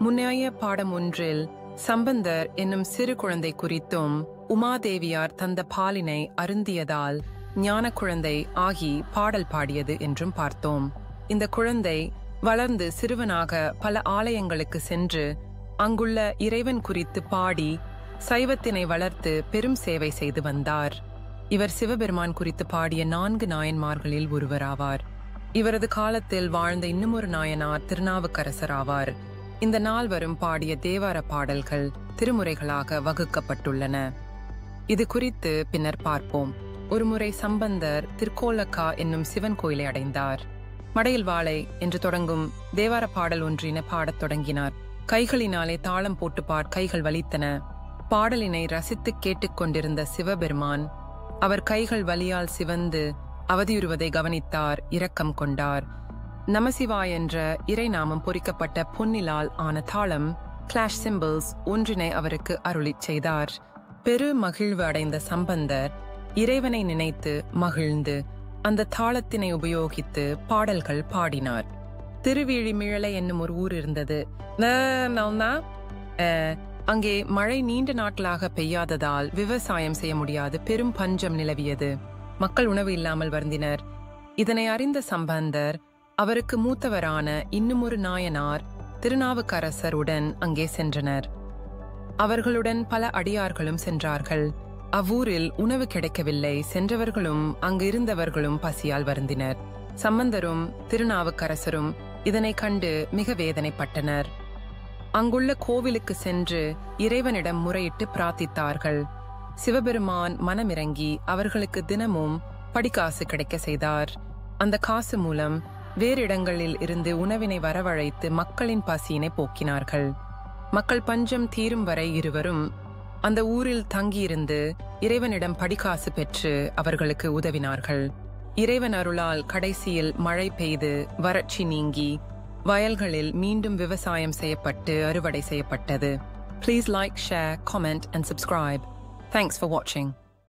முன்னைய பாடம் ஒன்றில் சம்பந்தர் என்னும் சிறு குழந்தை குறித்தும் உமாதேவியார் தந்த பாலினை அருந்தியதால் ஞான குழந்தை ஆகி பாடல் பாடியது என்றும் பார்த்தோம். இந்த குழந்தை வளர்ந்து சிறுவனாக பல ஆலயங்களுக்கு சென்று அங்குள்ள இறைவன் குறித்து பாடி சைவத்தினை வளர்த்து பெரும் சேவை செய்து வந்தார். இவர் சிவபெருமான் குறித்து பாடிய 4 நாயன்மார்களில் ஒருவராவார். இவரது காலத்தில் வாழ்ந்த இன்னுமொரு நாயனார் திருநாவுக்கரசர் ஆவார். இந்த நால்வரும் பாடிய தேவார பாடல்கள் திருமுறைகளாக வகுக்கப்பட்டுள்ளன. இது குறித்து பின்னர் பார்ப்போம். ஒருமுறை சம்பந்தர் திருக்கோலக்கா என்னும் சிவன் கோயிலை அடைந்தார். மடையில் வாழை என்று தொடங்கும் தேவார பாடல் ஒன்றின பாடத் தொடங்கினார். கைகளினாலே தாளம் போட்டு கைகள் வலித்தன. பாடலினை ரசித்து கேட்டுக்கொண்டிருந்த சிவபெருமான் அவர் கைகள் வலியால் சிவந்து அவதியுறுவதை கவனித்தார். இரக்கம் கொண்டார். நமசிவாய் என்ற இறைநாமம் பொறிக்கப்பட்ட பொன்னிலால் ஆன தாளம் கிளாஷ் சிம்பிள்ஸ் ஒன்றினை அவருக்கு அருளிச் செய்தார். பெரு மகிழ்வு அடைந்த சம்பந்தர் இறைவனை நினைத்து மகிழ்ந்து அந்த தாளத்தினை உபயோகித்து பாடல்கள் பாடினார். திருவிழிமிழலை என்னும் ஒரு ஊர் இருந்தது. அங்கே மழை நீண்ட நாட்களாக பெய்யாததால் விவசாயம் செய்ய முடியாது பெரும் பஞ்சம் நிலவியது. மக்கள் உணவு இல்லாமல் வருந்தினர். இதனை அறிந்த சம்பந்தர் அவருக்கு மூத்தவரான இன்னுமொரு நாயனார் திருநாவுக்கரசருடன் அங்கே சென்றனர். அவர்களுடன் பல அடியார்களும் சென்றார்கள். அவ்வூரில் உணவு கிடைக்கவில்லை. சென்றவர்களும் அங்கு இருந்தவர்களும் பசியால் வருந்தினர். சம்பந்தரும் திருநாவுக்கரசரும் இதனை கண்டு மிக வேதனைப்பட்டனர். அங்குள்ள கோவிலுக்கு சென்று இறைவனிடம் முறையிட்டு பிரார்த்தித்தார்கள். சிவபெருமான் மனமிறங்கி அவர்களுக்கு தினமும் படிக்காசு கிடைக்க செய்தார். அந்த காசு மூலம் வேறு இடங்களில் இருந்து உணவினை வரவழைத்து மக்களின் பசியினை போக்கினார்கள். மக்கள் பஞ்சம் தீரும் வரை இருவரும் அந்த ஊரில் தங்கியிருந்து இறைவனிடம் படிக்காசு பெற்று அவர்களுக்கு உதவினார்கள். இறைவன் அருளால் கடைசியில் மழை பெய்து வறட்சி நீங்கி வயல்களில் மீண்டும் விவசாயம் செய்யப்பட்டு அறுவடை செய்யப்பட்டது. Please like, share, comment and subscribe. Thanks for watching.